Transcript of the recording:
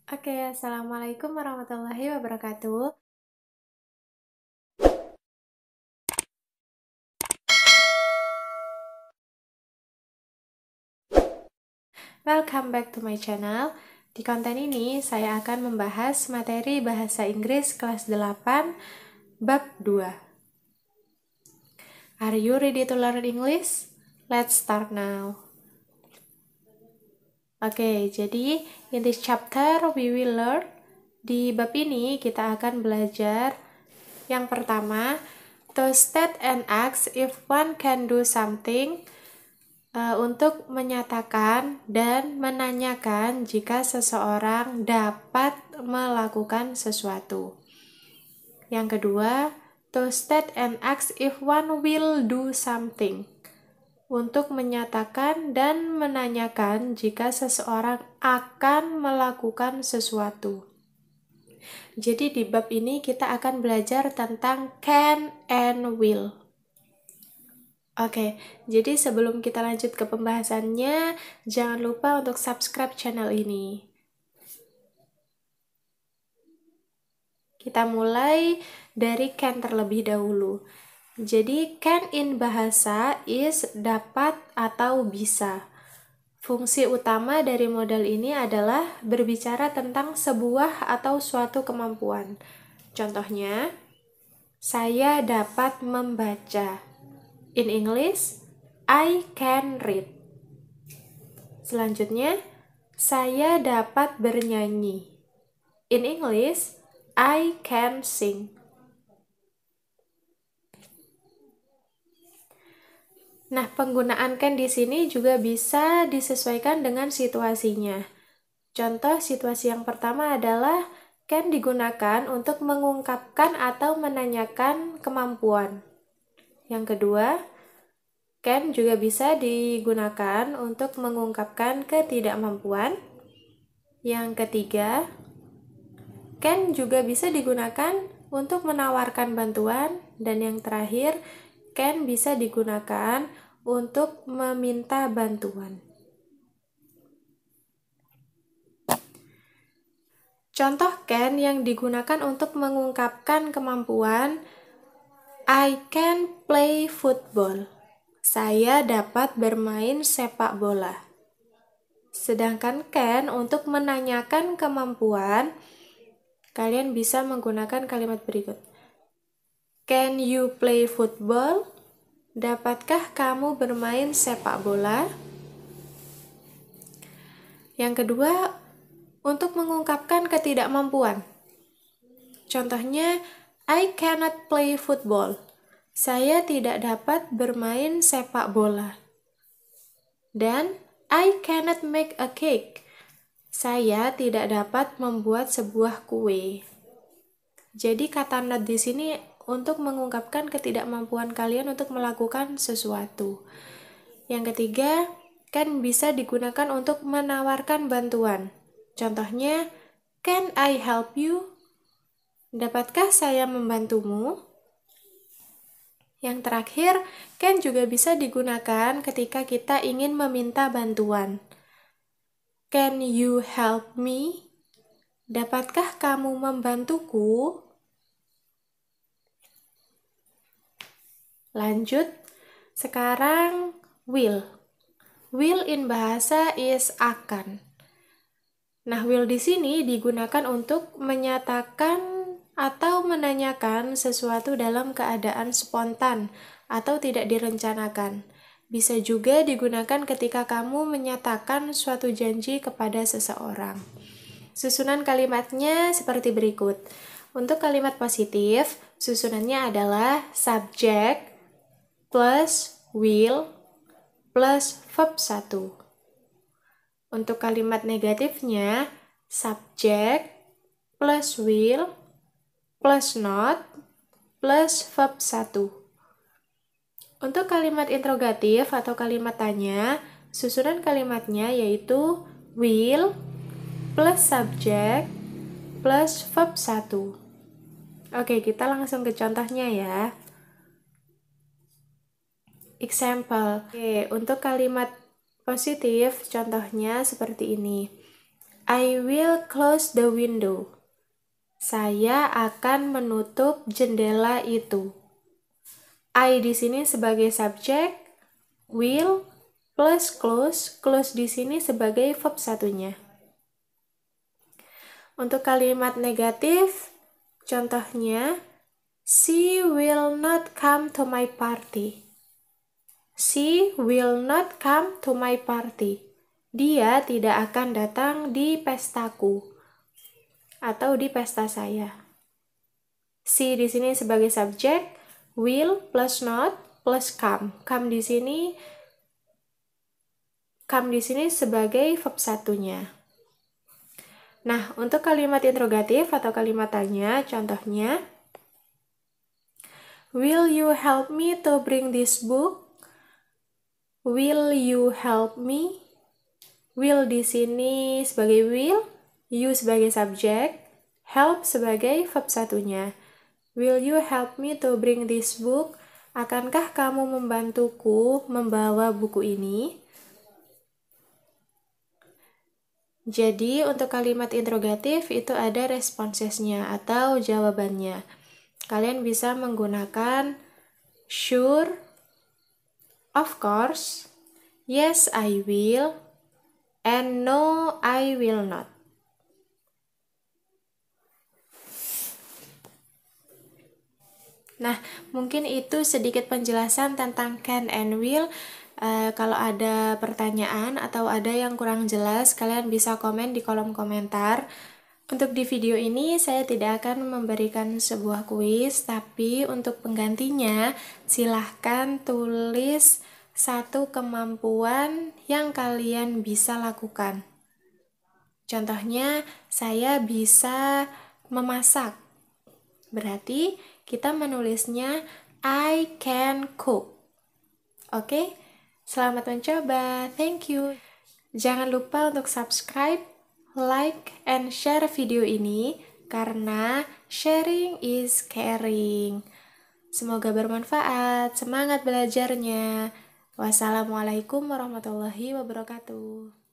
Oke, Assalamualaikum warahmatullahi wabarakatuh. Welcome back to my channel. Di konten ini, saya akan membahas materi Bahasa Inggris kelas 8, bab 2. Are you ready to learn English? Let's start now. Oke, jadi in this chapter we will learn. Di bab ini kita akan belajar yang pertama, to state and ask if one can do something, untuk menyatakan dan menanyakan jika seseorang dapat melakukan sesuatu. Yang kedua, to state and ask if one will do something, untuk menyatakan dan menanyakan jika seseorang akan melakukan sesuatu. Jadi di bab ini kita akan belajar tentang can and will. Oke, jadi sebelum kita lanjut ke pembahasannya, jangan lupa untuk subscribe channel ini. Kita mulai dari can terlebih dahulu. Jadi can in bahasa is dapat atau bisa. Fungsi utama dari modal ini adalah berbicara tentang sebuah atau suatu kemampuan. Contohnya, saya dapat membaca. In English, I can read. Selanjutnya, saya dapat bernyanyi. In English, I can sing. Nah, penggunaan can di sini juga bisa disesuaikan dengan situasinya. Contoh situasi yang pertama adalah can digunakan untuk mengungkapkan atau menanyakan kemampuan. Yang kedua, can juga bisa digunakan untuk mengungkapkan ketidakmampuan. Yang ketiga, can juga bisa digunakan untuk menawarkan bantuan. Dan yang terakhir, can bisa digunakan untuk meminta bantuan. Contoh can yang digunakan untuk mengungkapkan kemampuan, I can play football. Saya dapat bermain sepak bola. Sedangkan can untuk menanyakan kemampuan, kalian bisa menggunakan kalimat berikut. Can you play football? Dapatkah kamu bermain sepak bola? Yang kedua, untuk mengungkapkan ketidakmampuan. Contohnya, I cannot play football. Saya tidak dapat bermain sepak bola. Dan I cannot make a cake. Saya tidak dapat membuat sebuah kue. Jadi kata not di sini untuk mengungkapkan ketidakmampuan kalian untuk melakukan sesuatu. Yang ketiga, can bisa digunakan untuk menawarkan bantuan. Contohnya, can I help you? Dapatkah saya membantumu? Yang terakhir, can juga bisa digunakan ketika kita ingin meminta bantuan. Can you help me? Dapatkah kamu membantuku? Lanjut, sekarang will. Will in bahasa is akan. Nah, will di sini digunakan untuk menyatakan atau menanyakan sesuatu dalam keadaan spontan atau tidak direncanakan. Bisa juga digunakan ketika kamu menyatakan suatu janji kepada seseorang. Susunan kalimatnya seperti berikut. Untuk kalimat positif, susunannya adalah subject plus will plus verb 1. Untuk kalimat negatifnya, subject plus will plus not plus verb 1. Untuk kalimat interrogatif atau kalimat tanya, susunan kalimatnya yaitu will plus subject plus verb 1. Oke, kita langsung ke contohnya ya. Example. Oke, untuk kalimat positif, contohnya seperti ini. I will close the window. Saya akan menutup jendela itu. I di sini sebagai subjek, will plus close, close di sini sebagai verb satunya. Untuk kalimat negatif, contohnya, she will not come to my party. She will not come to my party. Dia tidak akan datang di pestaku atau di pesta saya. She di sini sebagai subjek, will plus not plus come. Come di sini sebagai verb satunya. Nah, untuk kalimat interrogatif atau kalimat tanya, contohnya, will you help me to bring this book? Will you help me? Will di sini sebagai will, you sebagai subjek, help sebagai verb satunya. Will you help me to bring this book? Akankah kamu membantuku membawa buku ini? Jadi, untuk kalimat interrogatif itu ada responsesnya atau jawabannya. Kalian bisa menggunakan sure, of course, yes I will, and no I will not. Nah, mungkin itu sedikit penjelasan tentang can and will. Kalau ada pertanyaan atau ada yang kurang jelas, kalian bisa komen di kolom komentar. Untuk di video ini, saya tidak akan memberikan sebuah kuis, tapi untuk penggantinya, silahkan tulis satu kemampuan yang kalian bisa lakukan. Contohnya, saya bisa memasak. Berarti, kita menulisnya I can cook. Oke? Selamat mencoba. Thank you. Jangan lupa untuk subscribe, like, and share video ini karena sharing is caring. Semoga bermanfaat. Semangat belajarnya. Wassalamualaikum warahmatullahi wabarakatuh.